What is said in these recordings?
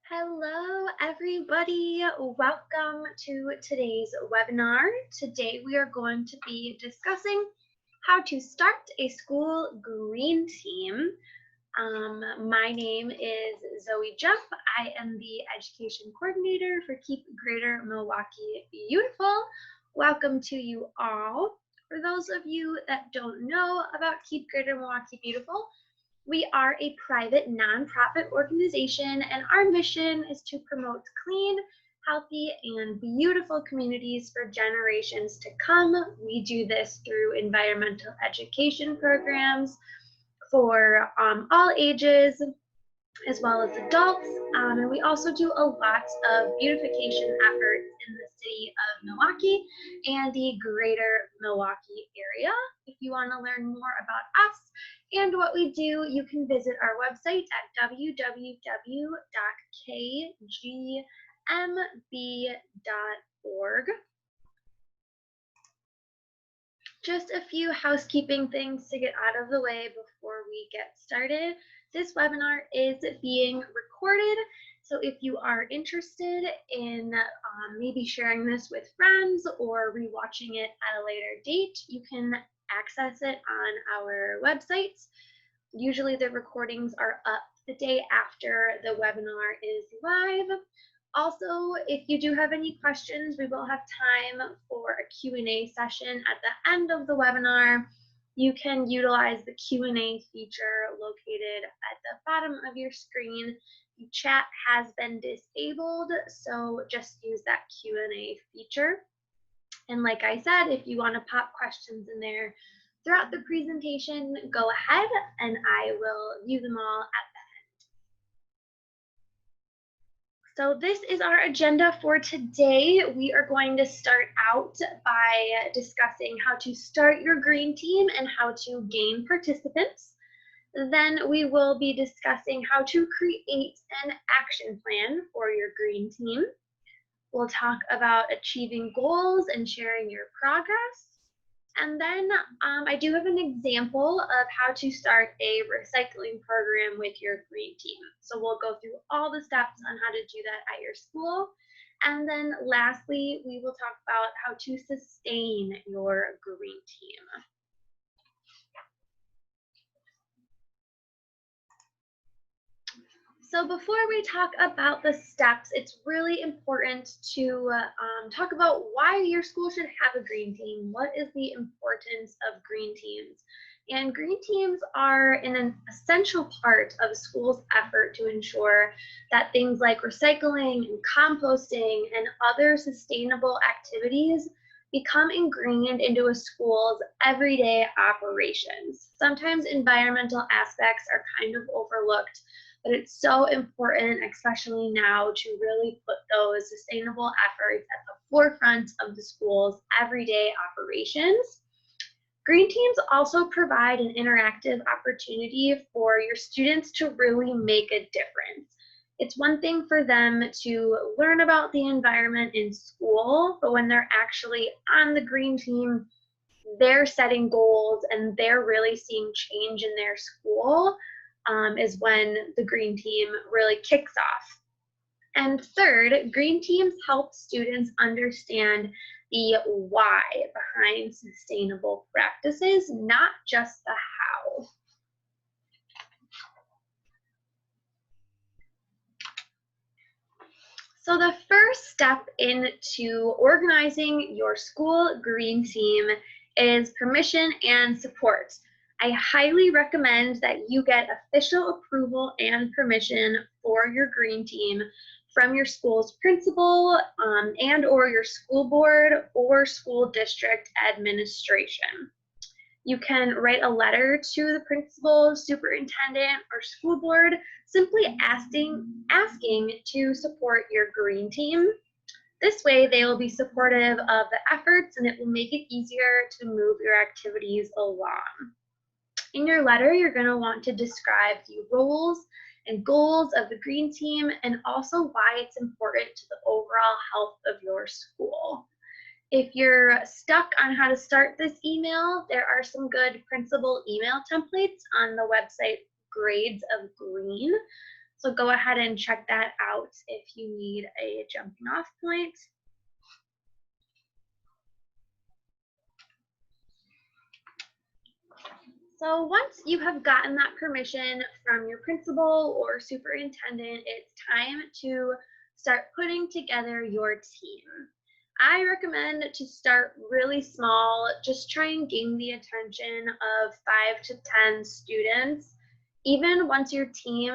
Hello, everybody. Welcome to today's webinar. Today we are going to be discussing how to start a school green team. My name is Zoe Jeff. I am the education coordinator for Keep Greater Milwaukee Beautiful. Welcome to you all. For those of you that don't know about Keep Greater Milwaukee Beautiful, we are a private nonprofit organization, and our mission is to promote clean, healthy, and beautiful communities for generations to come. We do this through environmental education programs for all ages, as well as adults. And we also do a lot of beautification efforts in the city of Milwaukee and the greater Milwaukee area. If you want to learn more about us and what we do, you can visit our website at www.kgmb.org. Just a few housekeeping things to get out of the way before we get started. This webinar is being recorded, so if you are interested in maybe sharing this with friends or rewatching it at a later date, you can access it on our websites. Usually the recordings are up the day after the webinar is live. Also, if you do have any questions, we will have time for a Q&A session at the end of the webinar. You can utilize the Q&A feature located at the bottom of your screen. The chat has been disabled, so just use that Q&A feature. And like I said, if you want to pop questions in there throughout the presentation, go ahead and I will view them all at the So this is our agenda for today. We are going to start out by discussing how to start your green team and how to gain participants. Then we will be discussing how to create an action plan for your green team. We'll talk about achieving goals and sharing your progress. And then I do have an example of how to start a recycling program with your green team. So we'll go through all the steps on how to do that at your school. And then lastly, we will talk about how to sustain your green team. So before we talk about the steps, it's really important to talk about why your school should have a green team. What is the importance of green teams? And green teams are an essential part of a school's effort to ensure that things like recycling and composting and other sustainable activities become ingrained into a school's everyday operations. Sometimes environmental aspects are kind of overlooked, but it's so important, especially now, to really put those sustainable efforts at the forefront of the school's everyday operations. Green teams also provide an interactive opportunity for your students to really make a difference. It's one thing for them to learn about the environment in school, but when they're actually on the green team, they're setting goals and they're really seeing change in their school. Is when the green team really kicks off. And third, green teams help students understand the why behind sustainable practices, not just the how. So the first step into organizing your school green team is permission and support. I highly recommend that you get official approval and permission for your green team from your school's principal and or your school board or school district administration. You can write a letter to the principal, superintendent, or school board simply asking to support your green team. This way, they will be supportive of the efforts and it will make it easier to move your activities along. In your letter, you're going to want to describe the roles and goals of the green team and also why it's important to the overall health of your school. If you're stuck on how to start this email, there are some good principal email templates on the website Grades of Green. So go ahead and check that out if you need a jumping off point. So once you have gotten that permission from your principal or superintendent, it's time to start putting together your team. I recommend to start really small, just try and gain the attention of 5 to 10 students. Even once your team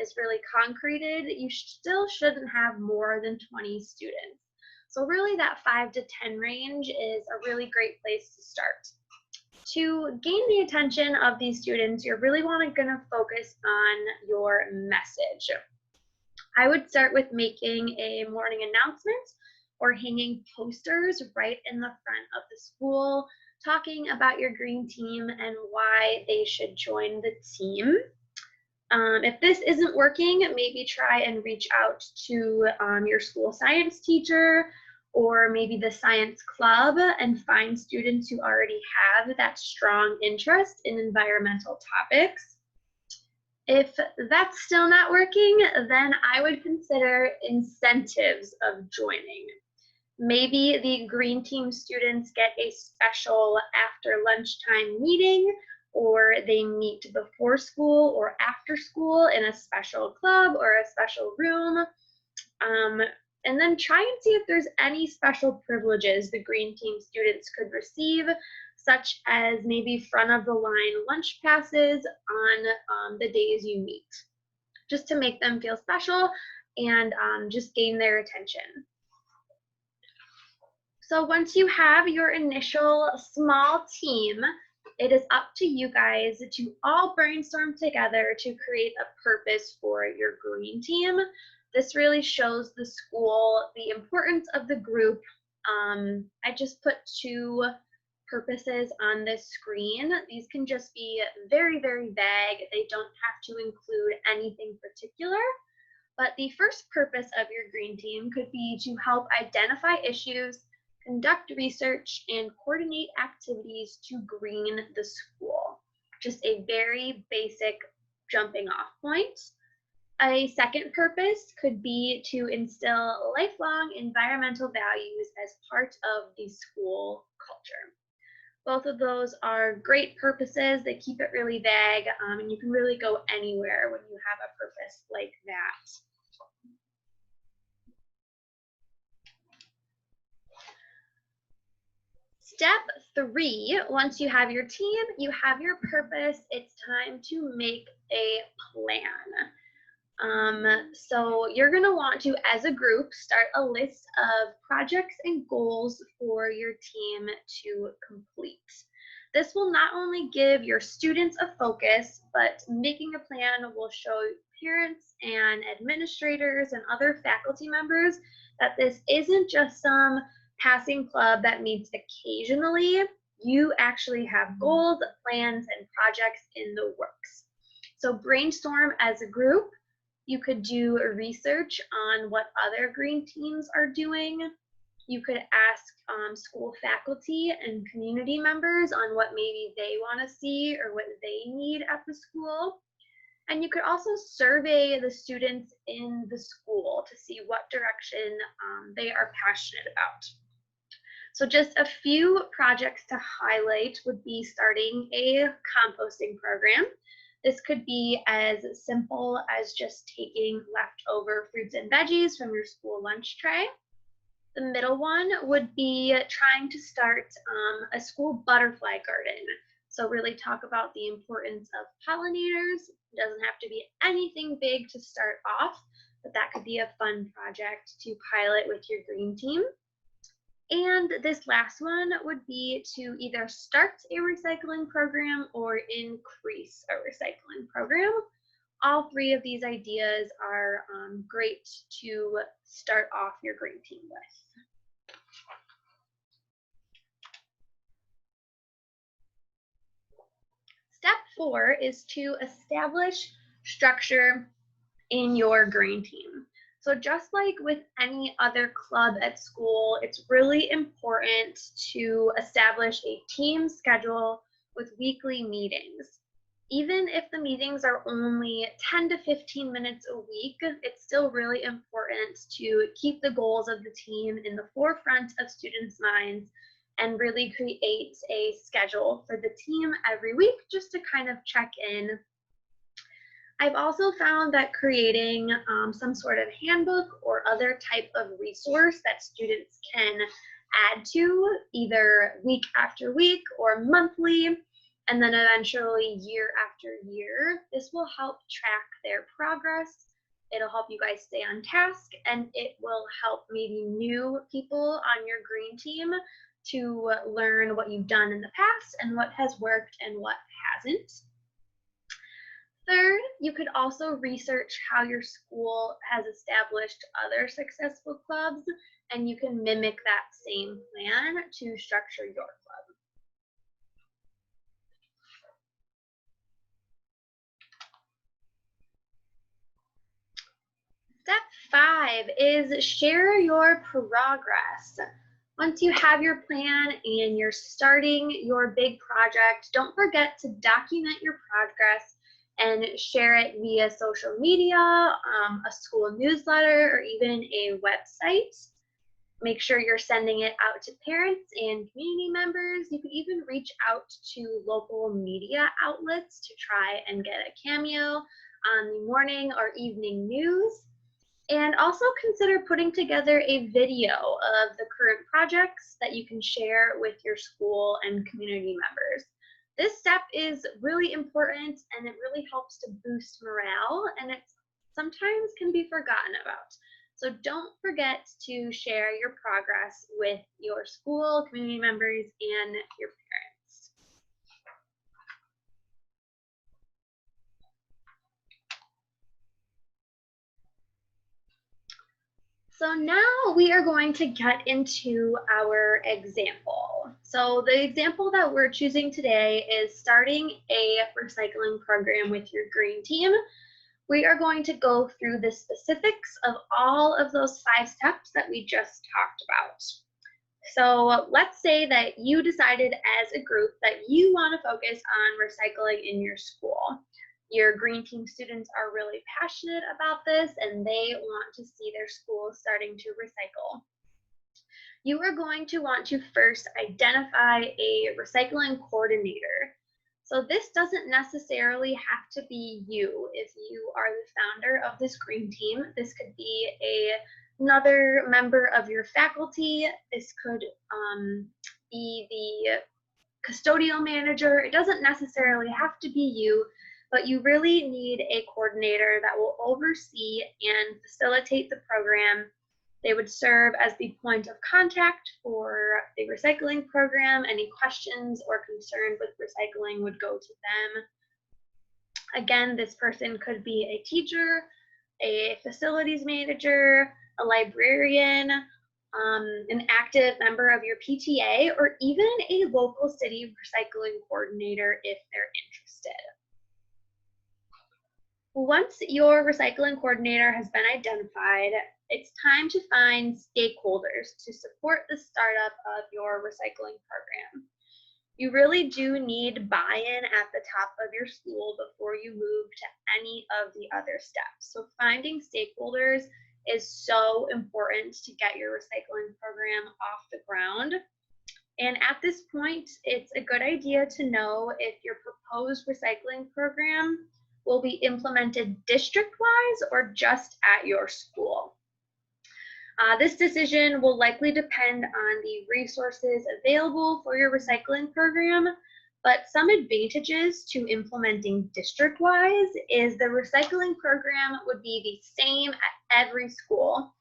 is really concreted, you still shouldn't have more than 20 students. So really that 5 to 10 range is a really great place to start. To gain the attention of these students, you're really going to focus on your message. I would start with making a morning announcement or hanging posters right in the front of the school, talking about your green team and why they should join the team. If this isn't working, maybe try and reach out to your school science teacher or maybe the science club and find students who already have that strong interest in environmental topics. If that's still not working, then I would consider incentives of joining. Maybe the green team students get a special after lunchtime meeting, or they meet before school or after school in a special club or a special room. And then try and see if there's any special privileges the green team students could receive, such as maybe front of the line lunch passes on the days you meet, just to make them feel special and just gain their attention. So once you have your initial small team, it is up to you guys to all brainstorm together to create a purpose for your green team. This really shows the school the importance of the group. I just put 2 purposes on this screen. These can just be very, very vague. They don't have to include anything particular. But the first purpose of your green team could be to help identify issues, conduct research, and coordinate activities to green the school. Just a very basic jumping off point. A second purpose could be to instill lifelong environmental values as part of the school culture. Both of those are great purposes. They keep it really vague, and you can really go anywhere when you have a purpose like that. Step 3, once you have your team, you have your purpose, it's time to make a plan. So you're going to want to, as a group, start a list of projects and goals for your team to complete. This will not only give your students a focus, but making a plan will show parents and administrators and other faculty members that this isn't just some passing club that meets occasionally. You actually have goals, plans, and projects in the works. So brainstorm as a group. You could do research on what other green teams are doing. You could ask school faculty and community members on what maybe they want to see or what they need at the school. And you could also survey the students in the school to see what direction they are passionate about. So just a few projects to highlight would be starting a composting program. This could be as simple as just taking leftover fruits and veggies from your school lunch tray. The middle one would be trying to start a school butterfly garden. So really talk about the importance of pollinators. It doesn't have to be anything big to start off, but that could be a fun project to pilot with your green team. And this last one would be to either start a recycling program or increase a recycling program. All 3 of these ideas are great to start off your green team with. Step 4 is to establish structure in your green team. So just like with any other club at school, it's really important to establish a team schedule with weekly meetings. Even if the meetings are only 10 to 15 minutes a week, it's still really important to keep the goals of the team in the forefront of students' minds and really create a schedule for the team every week just to kind of check in. I've also found that creating some sort of handbook or other type of resource that students can add to either week after week or monthly, and then eventually year after year, this will help track their progress. It'll help you guys stay on task, and it will help maybe new people on your green team to learn what you've done in the past and what has worked and what hasn't. Third, you could also research how your school has established other successful clubs, and you can mimic that same plan to structure your club. Step 5 is share your progress. Once you have your plan and you're starting your big project, don't forget to document your progress and share it via social media, a school newsletter, or even a website. Make sure you're sending it out to parents and community members. You could even reach out to local media outlets to try and get a cameo on the morning or evening news. And also consider putting together a video of the current projects that you can share with your school and community members. This step is really important and it really helps to boost morale, and it sometimes can be forgotten about. So don't forget to share your progress with your school, community members, and your parents. So now we are going to get into our example. So the example that we're choosing today is starting a recycling program with your green team. We are going to go through the specifics of all of those 5 steps that we just talked about. So let's say that you decided as a group that you want to focus on recycling in your school. Your green team students are really passionate about this and they want to see their school starting to recycle. You are going to want to first identify a recycling coordinator. So this doesn't necessarily have to be you. If you are the founder of this green team, this could be another member of your faculty. This could be the custodial manager. It doesn't necessarily have to be you, but you really need a coordinator that will oversee and facilitate the program. They would serve as the point of contact for the recycling program. Any questions or concerns with recycling would go to them. Again, this person could be a teacher, a facilities manager, a librarian, an active member of your PTA, or even a local city recycling coordinator if they're interested. Once your recycling coordinator has been identified, it's time to find stakeholders to support the startup of your recycling program. You really do need buy-in at the top of your school before you move to any of the other steps. So finding stakeholders is so important to get your recycling program off the ground. And at this point, it's a good idea to know if your proposed recycling program will be implemented district-wise or just at your school. This decision will likely depend on the resources available for your recycling program, but some advantages to implementing district-wise is the recycling program would be the same at every school.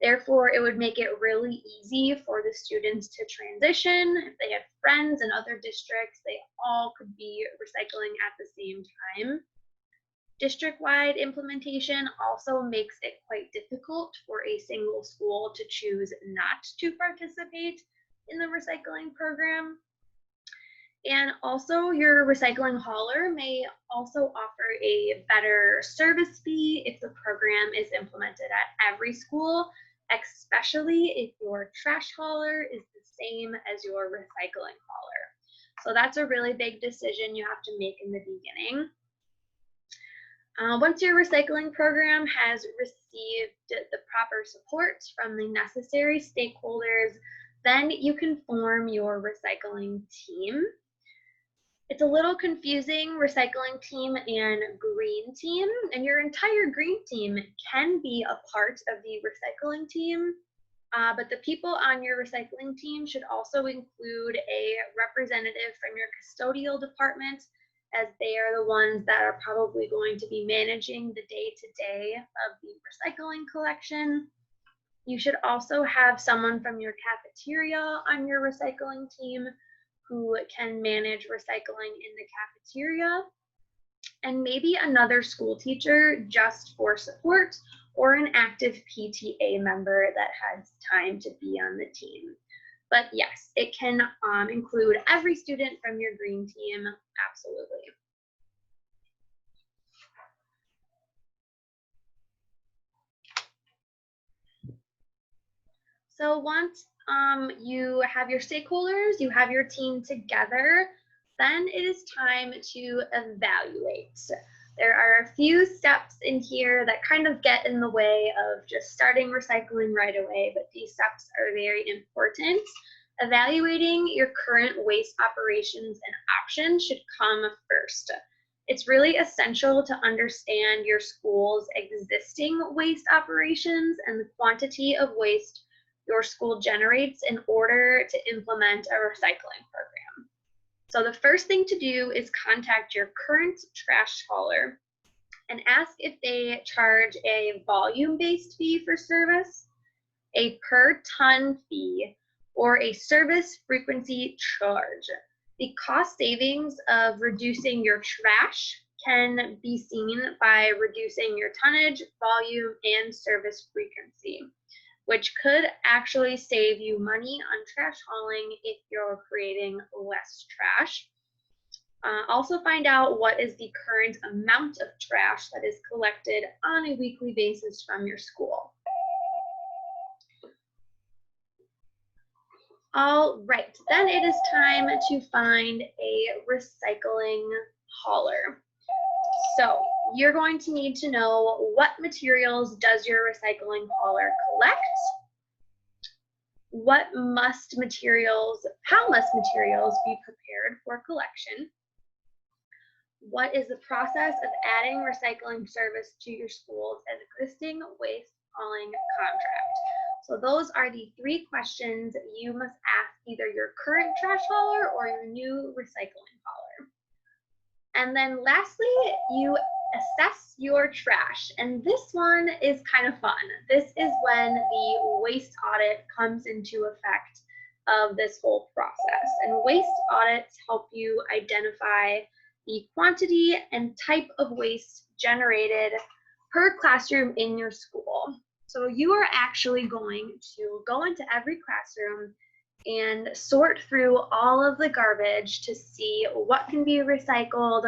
Therefore, it would make it really easy for the students to transition. If they have friends in other districts, they all could be recycling at the same time. District-wide implementation also makes it quite difficult for a single school to choose not to participate in the recycling program. And also your recycling hauler may also offer a better service fee if the program is implemented at every school, especially if your trash hauler is the same as your recycling hauler. So that's a really big decision you have to make in the beginning. Once your recycling program has received the proper support from the necessary stakeholders, then you can form your recycling team. It's a little confusing, recycling team and green team, and your entire green team can be a part of the recycling team, but the people on your recycling team should also include a representative from your custodial department, as they are the ones that are probably going to be managing the day-to-day of the recycling collection. You should also have someone from your cafeteria on your recycling team who can manage recycling in the cafeteria, and maybe another school teacher just for support, or an active PTA member that has time to be on the team. But yes, it can include every student from your green team, absolutely. So once you have your stakeholders, you have your team together, then it is time to evaluate. There are a few steps in here that kind of get in the way of just starting recycling right away, but these steps are very important. Evaluating your current waste operations and options should come first. It's really essential to understand your school's existing waste operations and the quantity of waste your school generates in order to implement a recycling program. So the first thing to do is contact your current trash hauler and ask if they charge a volume-based fee for service, a per ton fee, or a service frequency charge. The cost savings of reducing your trash can be seen by reducing your tonnage, volume, and service frequency, which could actually save you money on trash hauling if you're creating less trash. Also find out what is the current amount of trash that is collected on a weekly basis from your school. All right, then it is time to find a recycling hauler. So you're going to need to know what materials does your recycling hauler collect, how must materials be prepared for collection, what is the process of adding recycling service to your school's existing waste hauling contract. So those are the 3 questions you must ask either your current trash hauler or your new recycling hauler. And then lastly, you assess your trash. And this one is kind of fun. This is when the waste audit comes into effect of this whole process. And waste audits help you identify the quantity and type of waste generated per classroom in your school. So you are actually going to go into every classroom and sort through all of the garbage to see what can be recycled,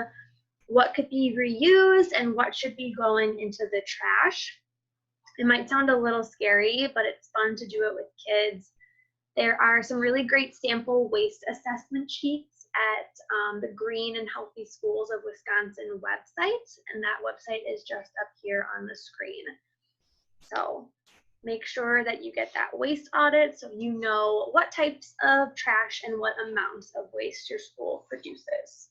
what could be reused, and what should be going into the trash. It might sound a little scary, but it's fun to do it with kids. There are some really great sample waste assessment sheets at the Green and Healthy Schools of Wisconsin website, and that website is just up here on the screen. So make sure that you get that waste audit so you know what types of trash and what amounts of waste your school produces.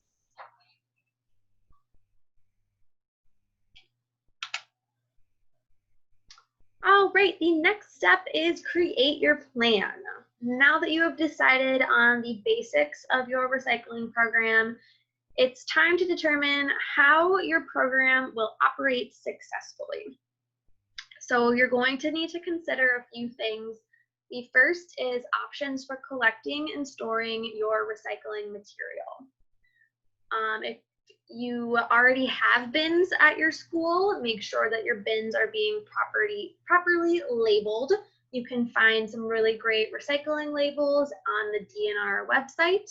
All right, the next step is create your plan. Now that you have decided on the basics of your recycling program, it's time to determine how your program will operate successfully. So you're going to need to consider a few things. The first is options for collecting and storing your recycling material. If you already have bins at your school, make sure that your bins are being properly labeled. You can find some really great recycling labels on the DNR website.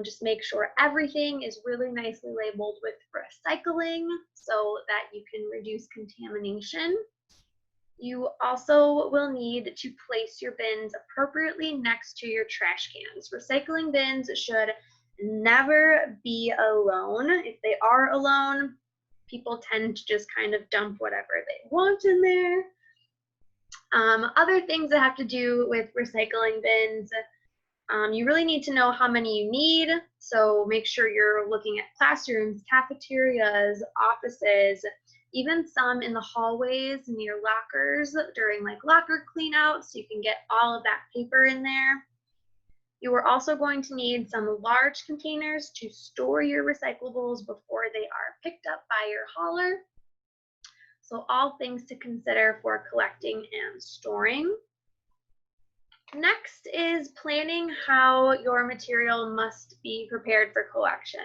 Just make sure everything is really nicely labeled with recycling so that you can reduce contamination. You also will need to place your bins appropriately next to your trash cans. Recycling bins should never be alone. If they are alone, people tend to just kind of dump whatever they want in there. Other things that have to do with recycling bins, you really need to know how many you need. So make sure you're looking at classrooms, cafeterias, offices, even some in the hallways near lockers during like locker cleanout, so you can get all of that paper in there. You are also going to need some large containers to store your recyclables before they are picked up by your hauler. So all things to consider for collecting and storing. Next is planning how your material must be prepared for collection.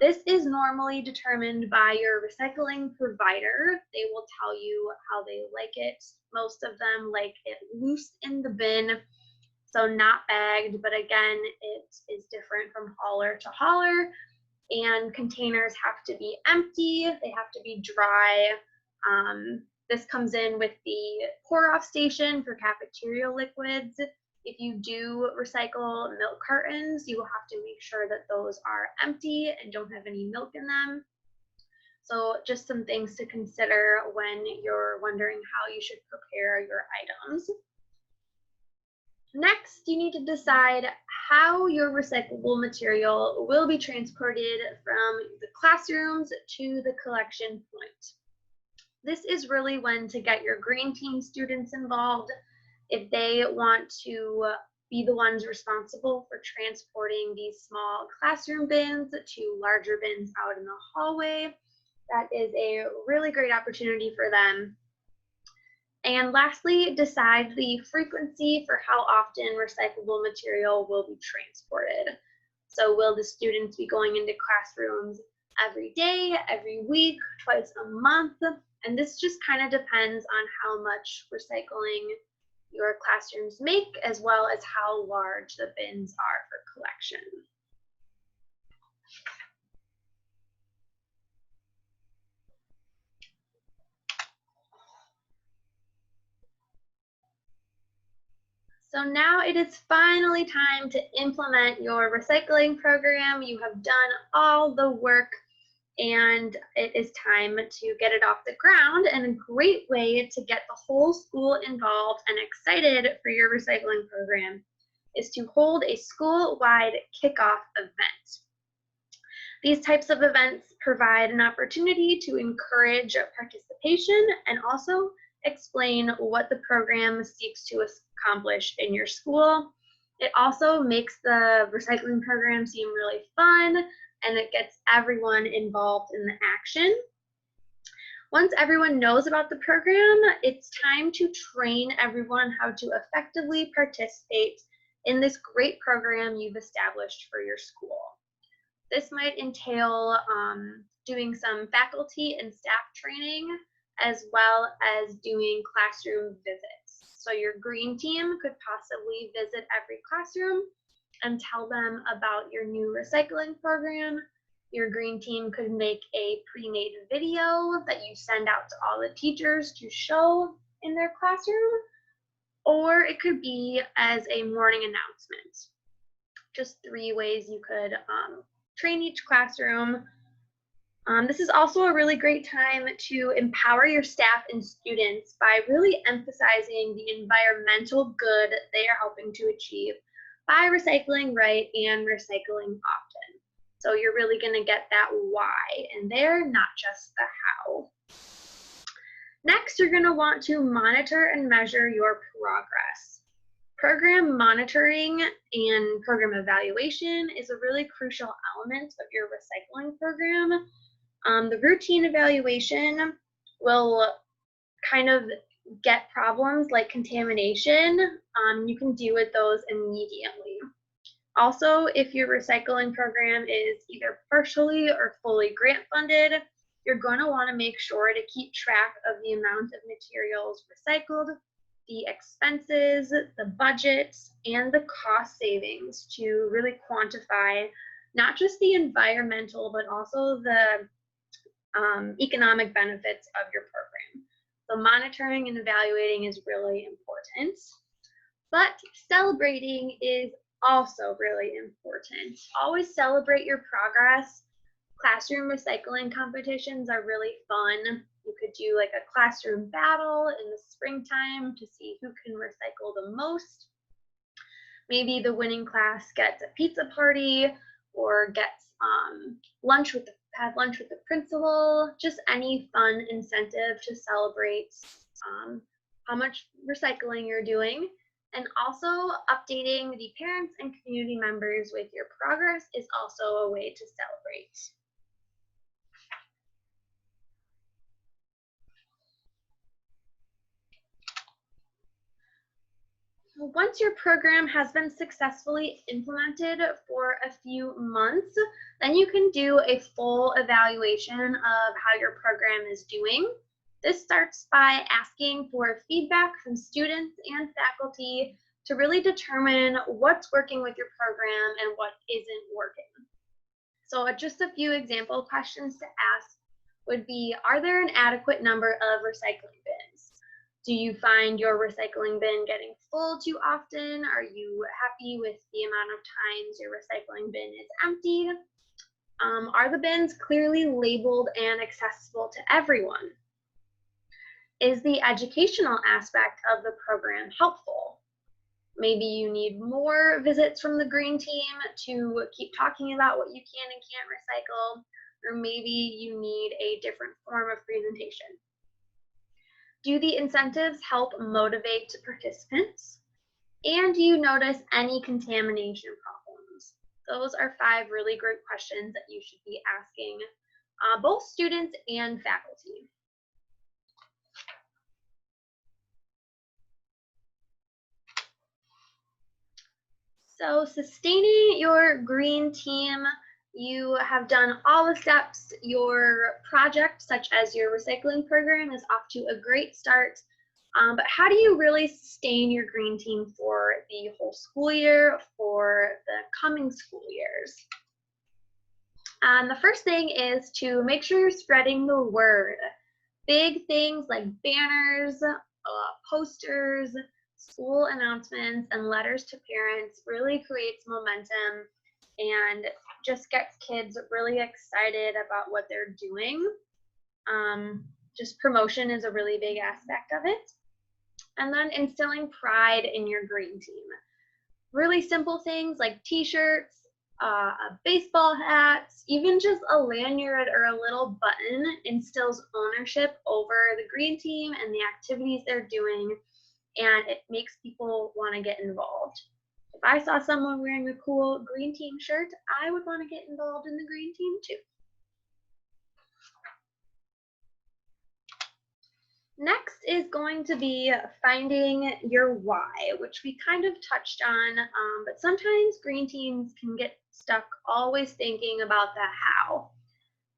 This is normally determined by your recycling provider. They will tell you how they like it. Most of them like it loose in the bin, so not bagged, but again, it is different from hauler to hauler. And containers have to be empty, they have to be dry. This comes in with the pour-off station for cafeteria liquids. If you do recycle milk cartons, you will have to make sure that those are empty and don't have any milk in them. So just some things to consider when you're wondering how you should prepare your items. Next, you need to decide how your recyclable material will be transported from the classrooms to the collection point. This is really when to get your green team students involved. If they want to be the ones responsible for transporting these small classroom bins to larger bins out in the hallway, that is a really great opportunity for them. And lastly, decide the frequency for how often recyclable material will be transported. So will the students be going into classrooms every day, every week, twice a month? And this just kind of depends on how much recycling your classrooms make, as well as how large the bins are for collection. So now it is finally time to implement your recycling program. You have done all the work and it is time to get it off the ground. And a great way to get the whole school involved and excited for your recycling program is to hold a school-wide kickoff event. These types of events provide an opportunity to encourage participation and also explain what the program seeks to accomplish in your school. It also makes the recycling program seem really fun, and it gets everyone involved in the action. Once everyone knows about the program, it's time to train everyone how to effectively participate in this great program you've established for your school. This might entail doing some faculty and staff training, as well as doing classroom visits. So your green team could possibly visit every classroom and tell them about your new recycling program. Your green team could make a pre-made video that you send out to all the teachers to show in their classroom, or it could be as a morning announcement. Just 3 ways you could train each classroom. This is also a really great time to empower your staff and students by really emphasizing the environmental good they are helping to achieve by recycling right and recycling often. So you're really going to get that why in there, not just the how. Next, you're going to want to monitor and measure your progress. Program monitoring and program evaluation is a really crucial element of your recycling program. The routine evaluation will kind of get problems like contamination. You can deal with those immediately. Also, if your recycling program is either partially or fully grant funded, you're going to want to make sure to keep track of the amount of materials recycled, the expenses, the budget, and the cost savings to really quantify not just the environmental, but also the economic benefits of your program. So monitoring and evaluating is really important. But celebrating is also really important. Always celebrate your progress. Classroom recycling competitions are really fun. You could do like a classroom battle in the springtime to see who can recycle the most. Maybe the winning class gets a pizza party or gets have lunch with the principal. Just any fun incentive to celebrate how much recycling you're doing. And also updating the parents and community members with your progress is also a way to celebrate. Once your program has been successfully implemented for a few months, then you can do a full evaluation of how your program is doing. This starts by asking for feedback from students and faculty to really determine what's working with your program and what isn't working. So just a few example questions to ask would be, are there an adequate number of recycling bins? Do you find your recycling bin getting full too often? Are you happy with the amount of times your recycling bin is emptied? Are the bins clearly labeled and accessible to everyone? Is the educational aspect of the program helpful? Maybe you need more visits from the green team to keep talking about what you can and can't recycle, or maybe you need a different form of presentation. Do the incentives help motivate participants? And do you notice any contamination problems? Those are 5 really great questions that you should be asking both students and faculty. So sustaining your green team, you have done all the steps. Your project, such as your recycling program, is off to a great start. But how do you really sustain your green team for the whole school year, for the coming school years? The first thing is to make sure you're spreading the word. Big things like banners, posters, school announcements, and letters to parents really creates momentum and just gets kids really excited about what they're doing. Just promotion is a really big aspect of it. And then instilling pride in your green team. Really simple things like t-shirts, baseball hats, even just a lanyard or a little button instills ownership over the green team and the activities they're doing, and it makes people want to get involved. If I saw someone wearing a cool green team shirt, I would want to get involved in the green team too. Next is going to be finding your why, which we kind of touched on, but sometimes green teams can get stuck always thinking about the how.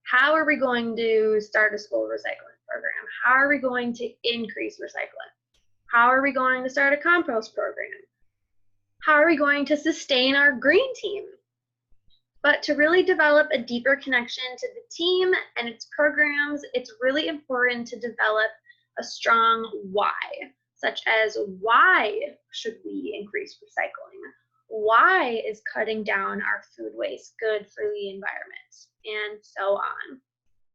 How are we going to start a school recycling program? How are we going to increase recycling? How are we going to start a compost program? How are we going to sustain our green team? But to really develop a deeper connection to the team and its programs, it's really important to develop a strong why, such as why should we increase recycling? Why is cutting down our food waste good for the environment? And so on.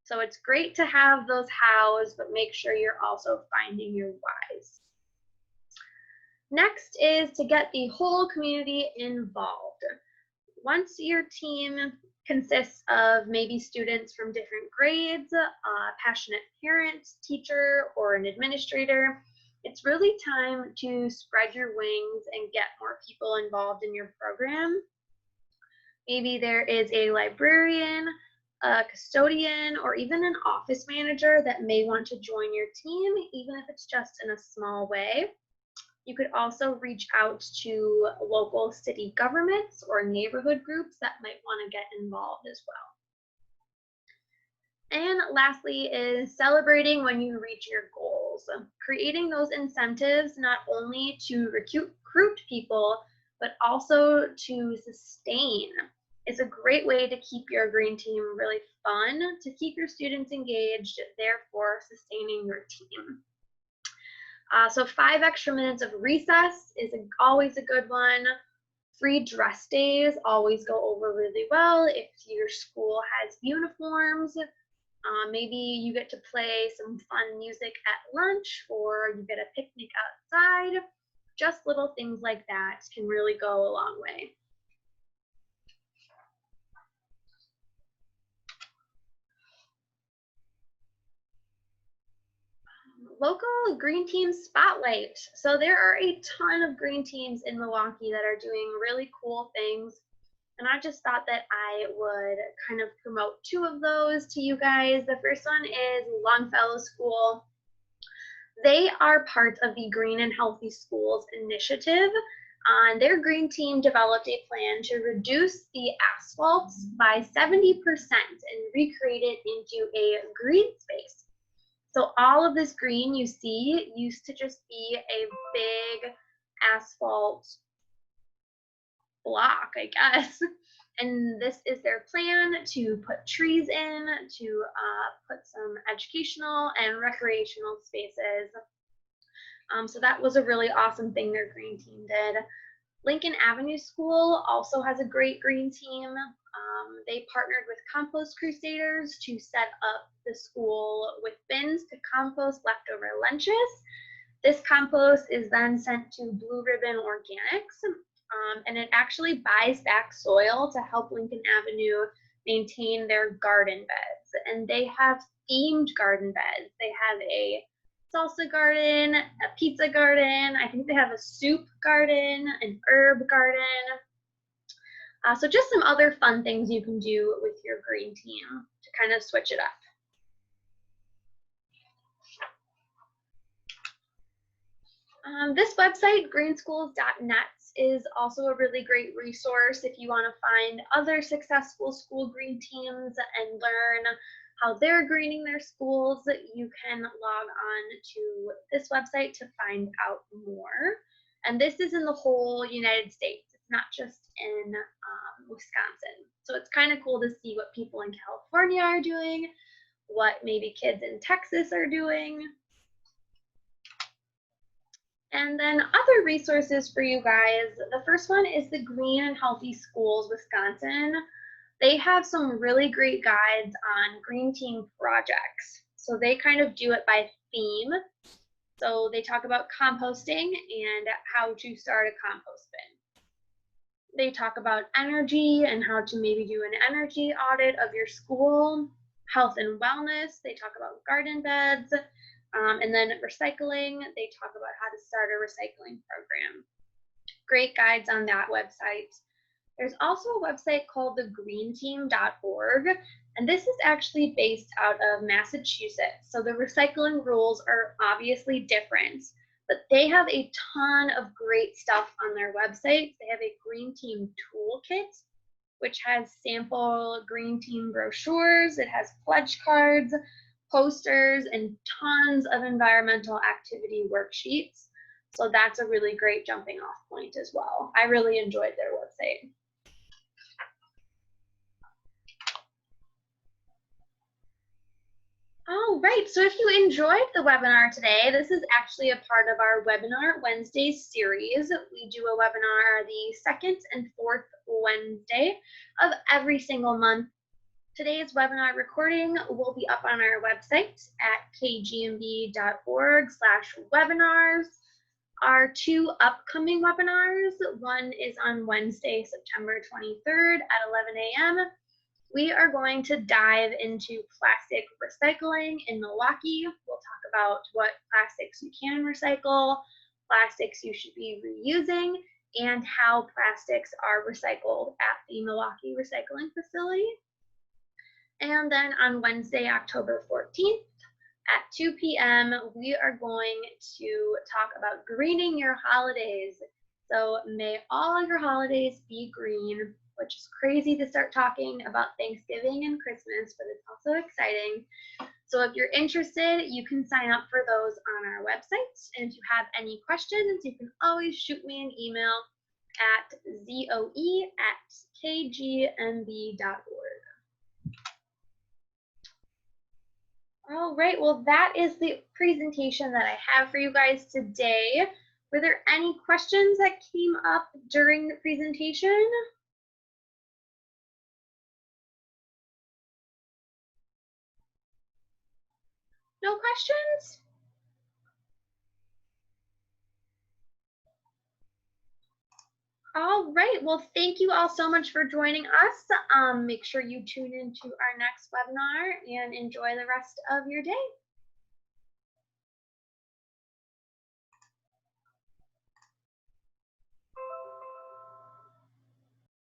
So it's great to have those hows, but make sure you're also finding your whys. Next is to get the whole community involved. Once your team consists of maybe students from different grades, a passionate parent, teacher, or an administrator, it's really time to spread your wings and get more people involved in your program. Maybe there is a librarian, a custodian, or even an office manager that may want to join your team, even if it's just in a small way. You could also reach out to local city governments or neighborhood groups that might want to get involved as well. And lastly is celebrating when you reach your goals. Creating those incentives not only to recruit people, but also to sustain. It's a great way to keep your green team really fun, to keep your students engaged, therefore sustaining your team. So 5 extra minutes of recess is always a good one. Free dress days always go over really well if your school has uniforms. Maybe you get to play some fun music at lunch, or you get a picnic outside. Just little things like that can really go a long way. Local green team spotlight. So there are a ton of green teams in Milwaukee that are doing really cool things. And I just thought that I would kind of promote 2 of those to you guys. The first one is Longfellow School. They are part of the Green and Healthy Schools initiative. Their green team developed a plan to reduce the asphalt by 70% and recreate it into a green space. So all of this green you see used to just be a big asphalt block, I guess. And this is their plan to put trees in, to put some educational and recreational spaces. So that was a really awesome thing their green team did. Lincoln Avenue School also has a great green team. They partnered with Compost Crusaders to set up the school with bins to compost leftover lunches. This compost is then sent to Blue Ribbon Organics, and it actually buys back soil to help Lincoln Avenue maintain their garden beds. And they have themed garden beds. They have a salsa garden, a pizza garden. I think they have a soup garden, an herb garden. So just some other fun things you can do with your green team to kind of switch it up. This website, greenschools.net, is also a really great resource if you want to find other successful school green teams and learn how they're greening their schools. You can log on to this website to find out more. And this is in the whole United States. It's not just in Wisconsin. So it's kind of cool to see what people in California are doing, what maybe kids in Texas are doing. And then other resources for you guys. The first one is the Green and Healthy Schools Wisconsin. They have some really great guides on green team projects. So they kind of do it by theme. So they talk about composting and how to start a compost bin. They talk about energy and how to maybe do an energy audit of your school. Health and wellness, they talk about garden beds. And then recycling, they talk about how to start a recycling program. Great guides on that website. There's also a website called thegreenteam.org, and this is actually based out of Massachusetts. So the recycling rules are obviously different, but they have a ton of great stuff on their website. They have a green team toolkit, which has sample green team brochures. It has pledge cards, posters, and tons of environmental activity worksheets. So that's a really great jumping off point as well. I really enjoyed their website. All right, so if you enjoyed the webinar today, this is actually a part of our Webinar Wednesday series. We do a webinar the second and fourth Wednesday of every single month. Today's webinar recording will be up on our website at kgmb.org/webinars. Our 2 upcoming webinars, one is on Wednesday, September 23rd at 11 a.m. We are going to dive into plastic recycling in Milwaukee. We'll talk about what plastics you can recycle, plastics you should be reusing, and how plastics are recycled at the Milwaukee Recycling Facility. And then on Wednesday, October 14th at 2 p.m., we are going to talk about greening your holidays. So may all your holidays be green, which is crazy to start talking about Thanksgiving and Christmas, but it's also exciting. So if you're interested, you can sign up for those on our website. And if you have any questions, you can always shoot me an email at zoe@kgmb.org. All right, well, that is the presentation that I have for you guys today. Were there any questions that came up during the presentation? No questions? All right, well, thank you all so much for joining us. Make sure you tune into our next webinar and enjoy the rest of your day.